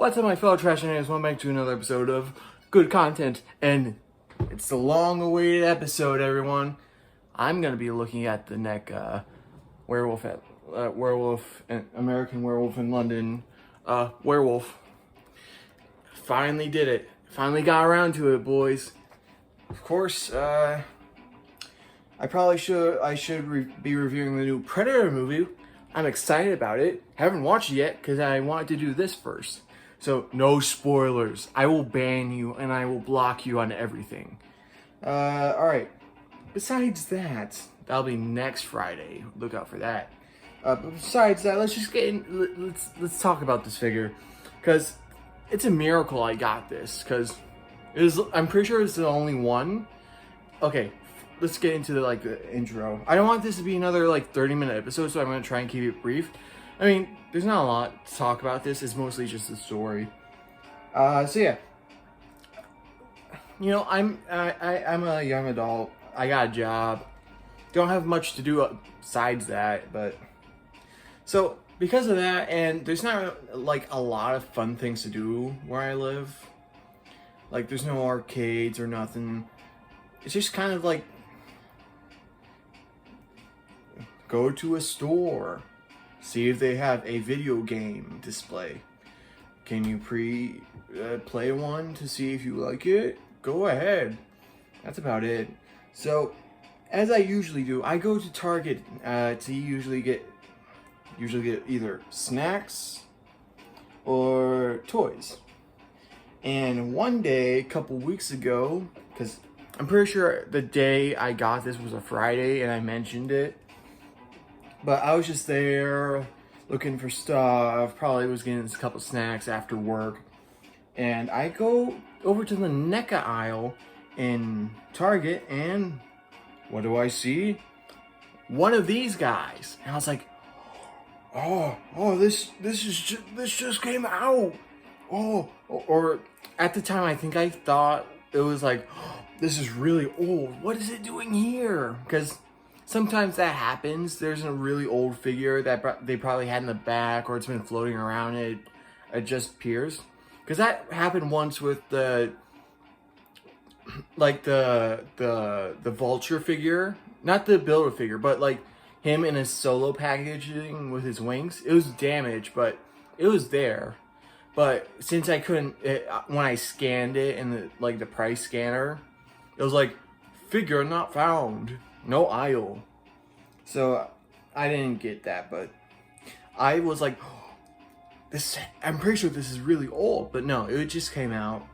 What's up, my fellow trash natives? Welcome back to another episode of good content, and it's the long-awaited episode, everyone. I'm gonna be looking at the Neca werewolf and American Werewolf in London. Werewolf. Finally did it. Finally got around to it, boys. Of course, I should be reviewing the new Predator movie. I'm excited about it. Haven't watched it yet because I wanted to do this first. So no spoilers. I will ban you and I will block you on everything. All right. Besides that, that'll be next Friday. Look out for that. But besides that, let's just get in. Let's talk about this figure, because it's a miracle I got this. Because I'm pretty sure it's the only one. Okay. Let's get into the intro. I don't want this to be another 30-minute episode, so I'm gonna try and keep it brief. I mean, there's not a lot to talk about this. It's mostly just the story. So yeah. You know, I'm a young adult. I got a job. Don't have much to do besides that, but so because of that, and there's not a lot of fun things to do where I live. There's no arcades or nothing. It's just kind of go to a store, see if they have a video game display. Can you play one to see if you like it? Go ahead. That's about it. So, as I usually do, I go to Target to usually get either snacks or toys. And one day, a couple weeks ago, because I'm pretty sure the day I got this was a Friday and I mentioned it. But I was just there looking for stuff, probably was getting a couple snacks after work. And I go over to the Neca aisle in Target, and what do I see? One of these guys. And I was like, oh, this just came out. Or at the time I think I thought it was like, oh, this is really old. What is it doing here? Because sometimes that happens. There's a really old figure that they probably had in the back, or it's been floating around and it just appears. Because that happened once with the vulture figure, not the builder figure, but him in his solo packaging with his wings. It was damaged, but it was there. But since I couldn't, when I scanned it in the price scanner, it was like, figure not found. No aisle. So I didn't get that, but I was like, I'm pretty sure this is really old, but no, it just came out.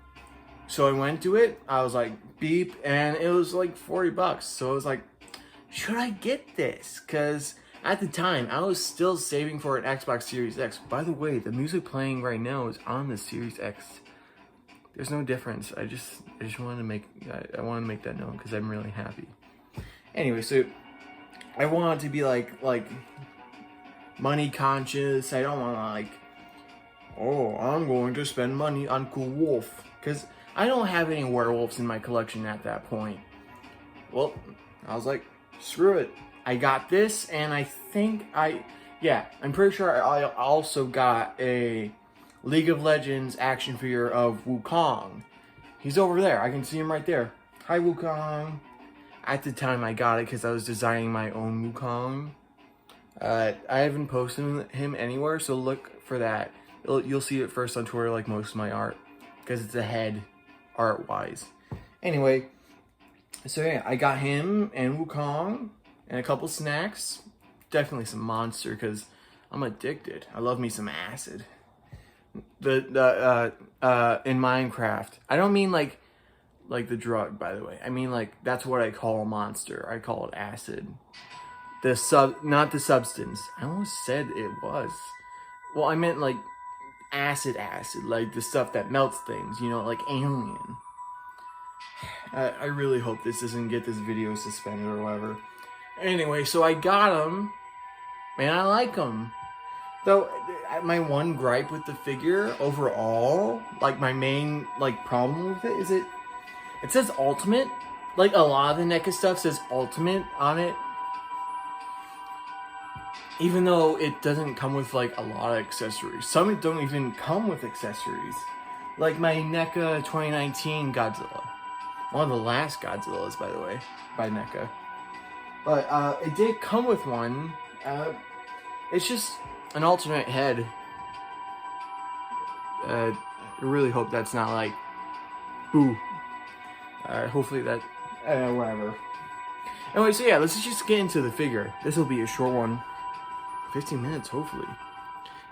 So I went to it, I was like, beep, and it was like $40. So I was like, should I get this? Because at the time, I was still saving for an Xbox Series X. By the way, the music playing right now is on the Series X. There's no difference. I just wanted to make, I want to make that known because I'm really happy. Anyway, so I want to be like money conscious. I don't want oh, I'm going to spend money on cool wolf, because I don't have any werewolves in my collection at that point. Well, I was like, screw it. I got this, and I think I'm pretty sure I also got a League of Legends action figure of Wukong. He's over there. I can see him right there. Hi, Wukong. At the time, I got it because I was designing my own Wukong. I haven't posted him anywhere, so look for that. You'll see it first on Twitter, like most of my art, because it's ahead art-wise. Anyway, so yeah, I got him and Wukong and a couple snacks. Definitely some Monster, because I'm addicted. I love me some acid. In Minecraft, I don't mean like the drug, by the way. I mean that's what I call a monster. I call it acid. Not the substance. I almost said it was. Well, I meant acid, like the stuff that melts things, like Alien. I really hope this doesn't get this video suspended or whatever. Anyway, so I got him, and I like him. Though, my one gripe with the figure overall, my main problem with it is it says Ultimate. A lot of the NECA stuff says Ultimate on it. even though it doesn't come with like a lot of accessories. Some don't even come with accessories. Like my NECA 2019 Godzilla. One of the last Godzillas, by the way, by NECA. But it did come with one. It's just an alternate head. I really hope that's not like, boo. Hopefully that, whatever. Anyway, so yeah, let's just get into the figure. This will be a short one. 15 minutes, hopefully.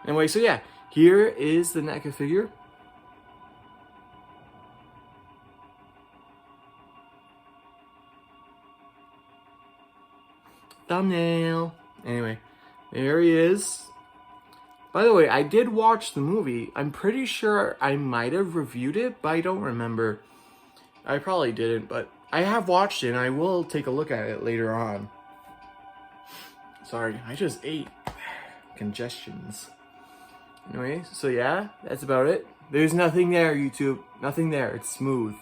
Anyway, so yeah, here is the NECA figure. Thumbnail. Anyway, there he is. By the way, I did watch the movie. I'm pretty sure I might have reviewed it, but I don't remember. I probably didn't, but I have watched it and I will take a look at it later on. Sorry, I just ate. Congestions. Anyway, so yeah, that's about it. There's nothing there, YouTube. Nothing there. It's smooth.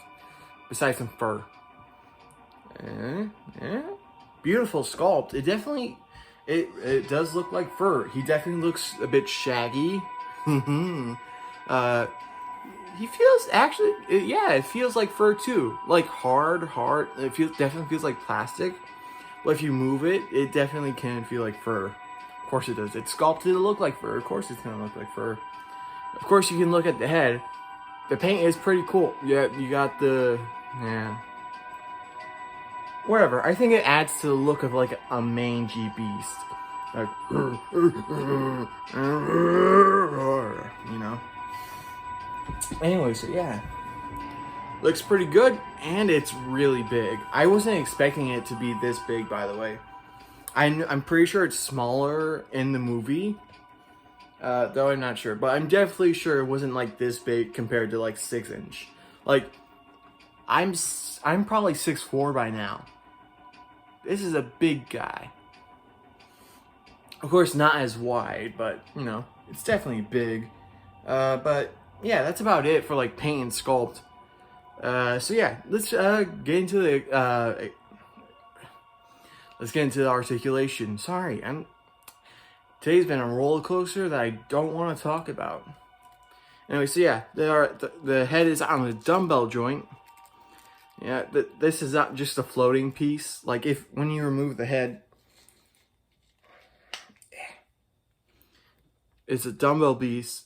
Besides some fur. Yeah. Beautiful sculpt. It definitely, it does look like fur. He definitely looks a bit shaggy. He feels actually, yeah, it feels like fur too. Like hard. It definitely feels like plastic. But if you move it, it definitely can feel like fur. Of course it does. It's sculpted to look like fur. Of course it's gonna look like fur. Of course you can look at the head. The paint is pretty cool. Yeah, you got the, yeah. Whatever. I think it adds to the look of like a mangy beast. Like, you know. Anyway, so yeah. Looks pretty good, and it's really big. I wasn't expecting it to be this big, by the way. I'm pretty sure it's smaller in the movie, though I'm not sure. But I'm definitely sure it wasn't like this big compared to like 6-inch. Like, I'm probably 6'4" by now. This is a big guy. Of course, not as wide, but you know, it's definitely big. But yeah, that's about it for like paint and sculpt. So yeah, let's get into the articulation. Sorry, today's been a roller coaster that I don't want to talk about. Anyway, so yeah, the head is on the dumbbell joint. Yeah, this is not just a floating piece. Like when you remove the head, it's a dumbbell piece,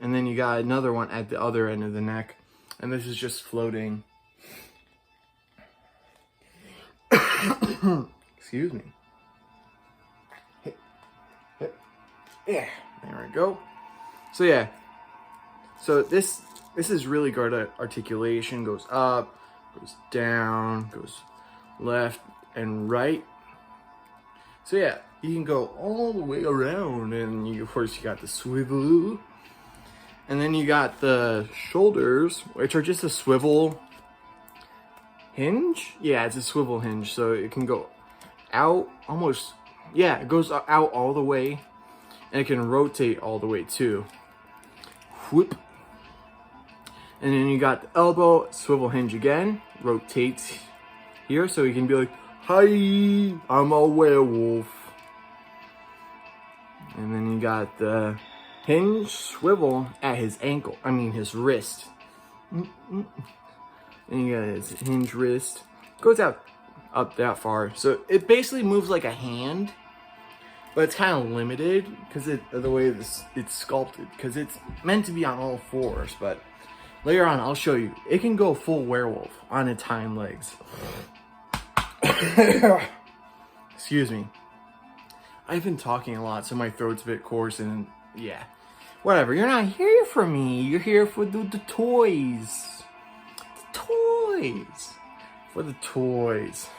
and then you got another one at the other end of the neck. And this is just floating. Excuse me. Yeah, there we go. So yeah. So this is really good at articulation. Goes up, goes down, goes left and right. So yeah, you can go all the way around, and of course you got the swivel. And then you got the shoulders, which are just a swivel hinge. Yeah, it's a swivel hinge, so it can go out almost. Yeah, it goes out all the way, and it can rotate all the way too. Whoop. And then you got the elbow, swivel hinge again, rotates here, so you can be like, "Hi, I'm a werewolf." And then you got the hinge swivel at his ankle. I mean his wrist. And you got his hinge wrist. Goes out up that far. So it basically moves like a hand. But it's kind of limited because the way it's sculpted. Because it's meant to be on all fours. But later on I'll show you. It can go full werewolf on its hind legs. Excuse me. I've been talking a lot, so my throat's a bit coarse and yeah. Whatever, you're not here for me. You're here for the toys. The toys. For the toys.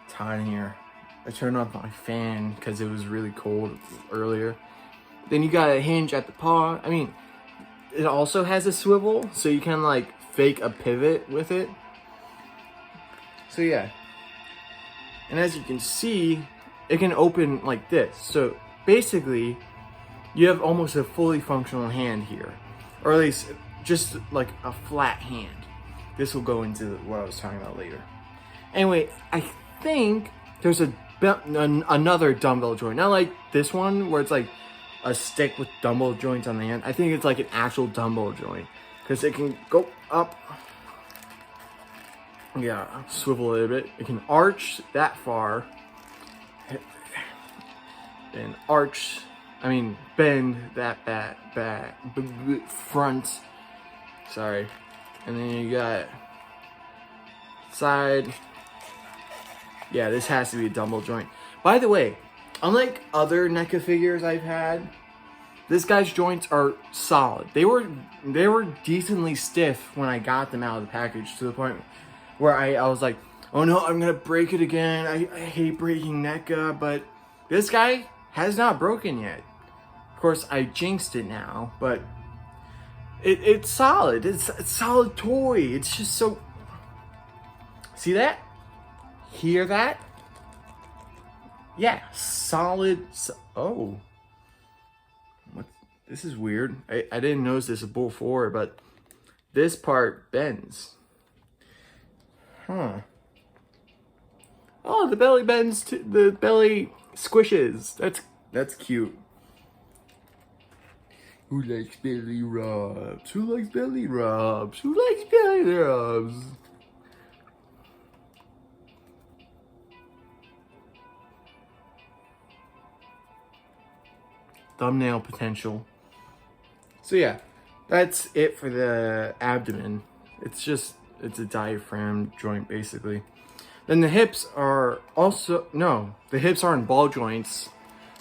It's hot in here. I turned off my fan because it was really cold earlier. Then you got a hinge at the paw. I mean, it also has a swivel, so you can like fake a pivot with it. So yeah. And as you can see, it can open like this. So basically, you have almost a fully functional hand here. Or at least just like a flat hand. This will go into what I was talking about later. Anyway, I think there's a another dumbbell joint. Not like this one where it's like a stick with dumbbell joints on the end. I think it's like an actual dumbbell joint because it can go up. Yeah, swivel a little bit. It can arch that far. And bend that back, front. Sorry. And then you got side. Yeah, this has to be a dumbbell joint. By the way, unlike other NECA figures I've had, this guy's joints are solid. They were decently stiff when I got them out of the package, to the point where I was like, oh no, I'm gonna break it again. I hate breaking NECA, but this guy has not broken yet. Of course, I jinxed it now, but it's solid. It's a solid toy. It's just so... See that? Hear that? Yeah, solid. Oh. What? This is weird. I didn't notice this before, but this part bends. Huh. Oh, the belly bends. The belly squishes. That's cute. Who likes belly rubs? Who likes belly rubs? Who likes belly rubs? Thumbnail potential. So yeah, that's it for the abdomen. It's a diaphragm joint basically. Then the hips are also, no, the hips aren't ball joints,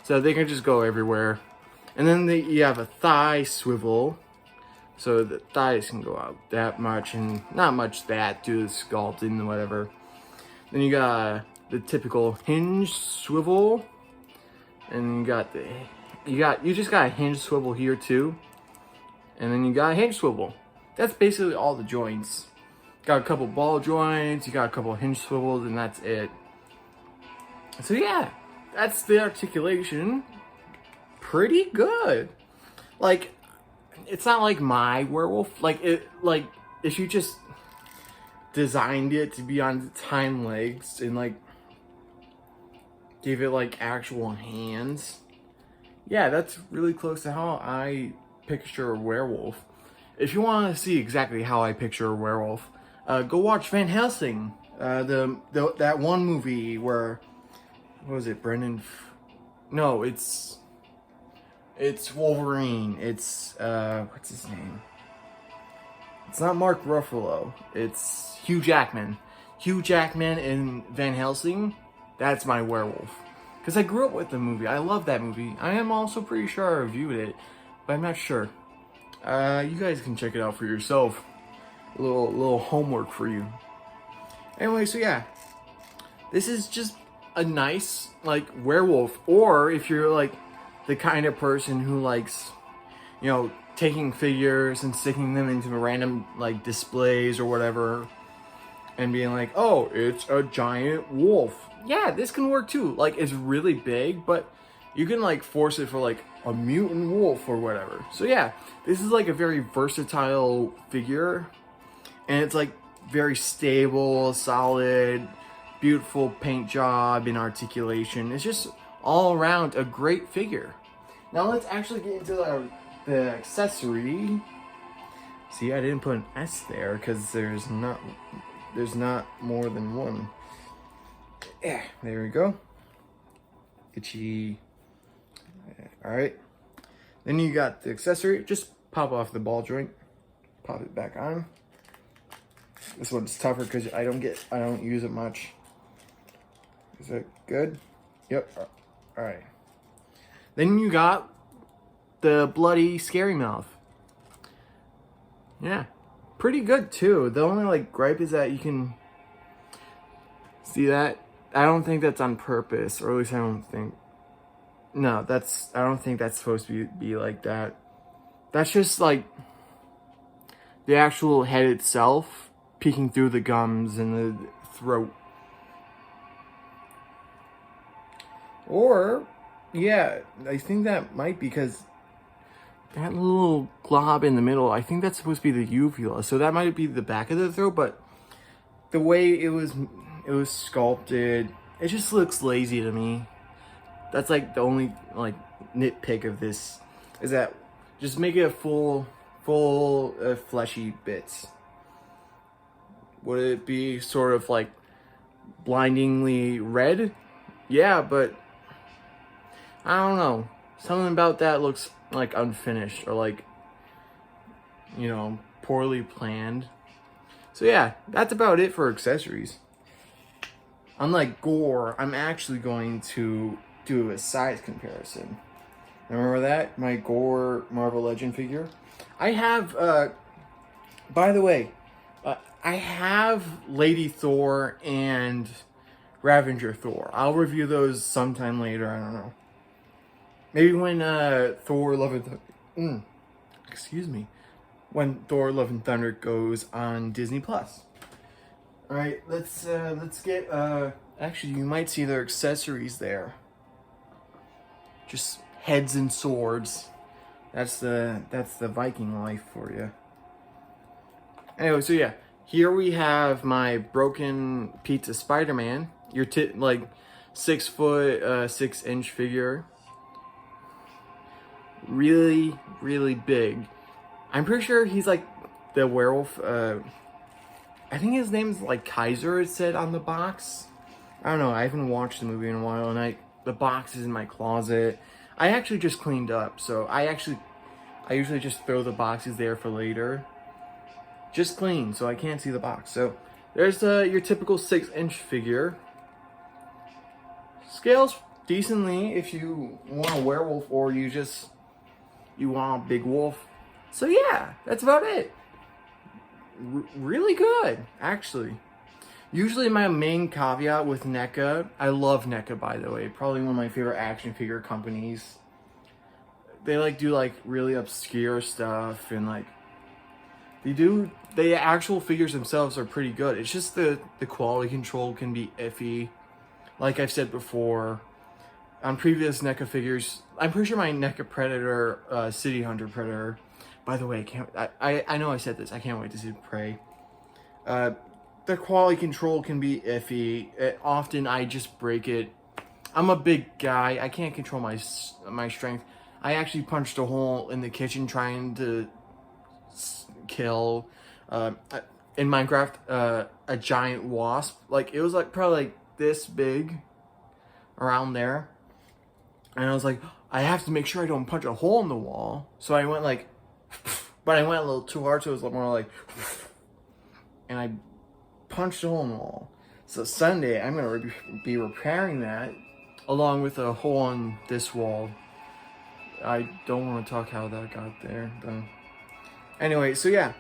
so they can just go everywhere. And then you have a thigh swivel, so the thighs can go out that much, and not much that due to the sculpting and whatever. Then you got the typical hinge swivel, and you just got a hinge swivel here too, and then you got a hinge swivel. That's basically all the joints. Got a couple ball joints, you got a couple hinge swivels, and that's it. So yeah, that's the articulation. Pretty good. Like, it's not like my werewolf. Like if you just designed it to be on its hind legs and like gave it like actual hands. Yeah, that's really close to how I picture a werewolf. If you want to see exactly how I picture a werewolf, go watch Van Helsing. That one movie where, what was it, no, it's Wolverine. It's, what's his name? It's not Mark Ruffalo. It's Hugh Jackman. Hugh Jackman in Van Helsing, that's my werewolf. Because I grew up with the movie. I love that movie. I am also pretty sure I reviewed it, but I'm not sure. You guys can check it out for yourself. A little homework for you. Anyway, so yeah. This is just a nice, like, werewolf. Or if you're, like, the kind of person who likes, you know, taking figures and sticking them into random, like, displays or whatever, and being like, oh, it's a giant wolf. Yeah, this can work too. Like, it's really big, but you can, like, force it for, like, a mutant wolf or whatever. So yeah, this is, like, a very versatile figure, and it's, like, very stable, solid, beautiful paint job and articulation. It's just all around a great figure. Now let's actually get into the accessory. See, I didn't put an S there because there's not more than one. Yeah, there we go. Itchy. All right. Then you got the accessory. Just pop off the ball joint. Pop it back on. This one's tougher because I don't use it much. Is that good? Yep. All right. Then you got the bloody scary mouth. Yeah, pretty good too. The only like gripe is that you can see that. I don't think that's on purpose, or at least I don't think. No, I don't think that's supposed to be like that. That's just like the actual head itself peeking through the gums and the throat. Or, yeah, I think that might be because that little glob in the middle, I think that's supposed to be the uvula. So that might be the back of the throat, but the way it was sculpted, it just looks lazy to me. That's like the only like nitpick of this, is that just make it a full fleshy bits. Would it be sort of like blindingly red? Yeah, but I don't know. Something about that looks like unfinished, or like, you know, poorly planned. So yeah, that's about it for accessories. Unlike gore, I'm actually going to do a size comparison. Remember that? My gore Marvel Legend figure? I have, by the way, I have Lady Thor and Ravager Thor. I'll review those sometime later, I don't know. Maybe when Thor Love and Thunder, excuse me, when Thor Love and Thunder goes on Disney Plus. All right, let's get. Actually, you might see their accessories there. Just heads and swords. That's the Viking life for you. Anyway, so yeah, here we have my broken pizza Spider-Man. Your like 6 foot 6-inch figure. Really, really big. I'm pretty sure he's like the werewolf. I think his name's like Kaiser, it said on the box. I don't know, I haven't watched the movie in a while, and the box is in my closet. I actually just cleaned up, so I usually just throw the boxes there for later. Just clean, so I can't see the box. So there's your typical 6-inch figure. Scales decently if you want a werewolf, or you want a big wolf. So yeah, that's about it. Really good, actually. Usually my main caveat with Neca, I love Neca, by the way, probably one of my favorite action figure companies. They like do like really obscure stuff, and like the actual figures themselves are pretty good. It's just the quality control can be iffy. Like I've said before, on previous Neca figures, I'm pretty sure my Neca Predator, City Hunter Predator, by the way, I know I said this, I can't wait to see Prey. The quality control can be iffy. Often I just break it. I'm a big guy, I can't control my strength. I actually punched a hole in the kitchen trying to kill, in Minecraft, a giant wasp. Like, it was like probably like this big, around there. And I was like, I have to make sure I don't punch a hole in the wall. So I went like, but I went a little too hard, so it was more like, and I punched a hole in the wall. So Sunday, I'm going to be repairing that, along with a hole in this wall. I don't want to talk how that got there, though. Anyway, so yeah,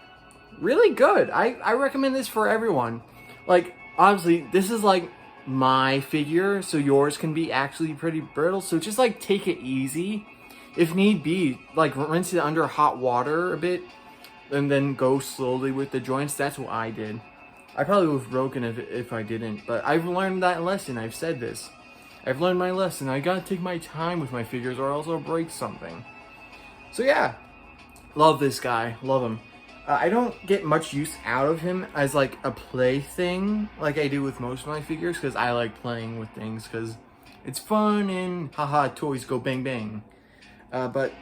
really good. I recommend this for everyone. Like, obviously, this is like my figure, so yours can be actually pretty brittle. So just like take it easy. If need be, like rinse it under hot water a bit, and then go slowly with the joints. That's what I did. I probably would have broken if I didn't, but I've learned that lesson. I've said this. I've learned my lesson. I gotta take my time with my figures, or else I'll break something. So yeah, love this guy. Love him. I don't get much use out of him as like a play thing, like I do with most of my figures, because I like playing with things, because it's fun and haha, toys go bang bang. But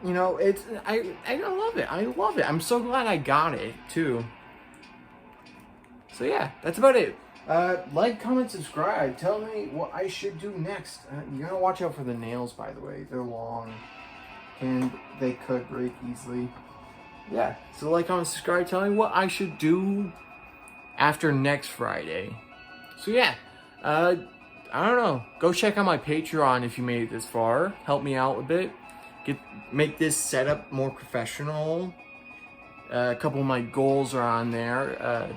you know, I love it. I love it. I'm so glad I got it too. So yeah, that's about it. Like, comment, subscribe. Tell me what I should do next. You gotta watch out for the nails, by the way. They're long and they could break easily. Yeah, so like, comment, subscribe. Tell me what I should do after next Friday. So yeah, I don't know. Go check out my Patreon if you made it this far. Help me out a bit. Make this setup more professional. A couple of my goals are on there.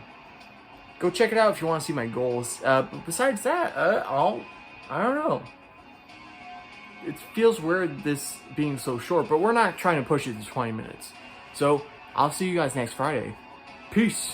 Go check it out if you want to see my goals. But besides that, I don't know. It feels weird this being so short, but we're not trying to push it to 20 minutes. So I'll see you guys next Friday. Peace.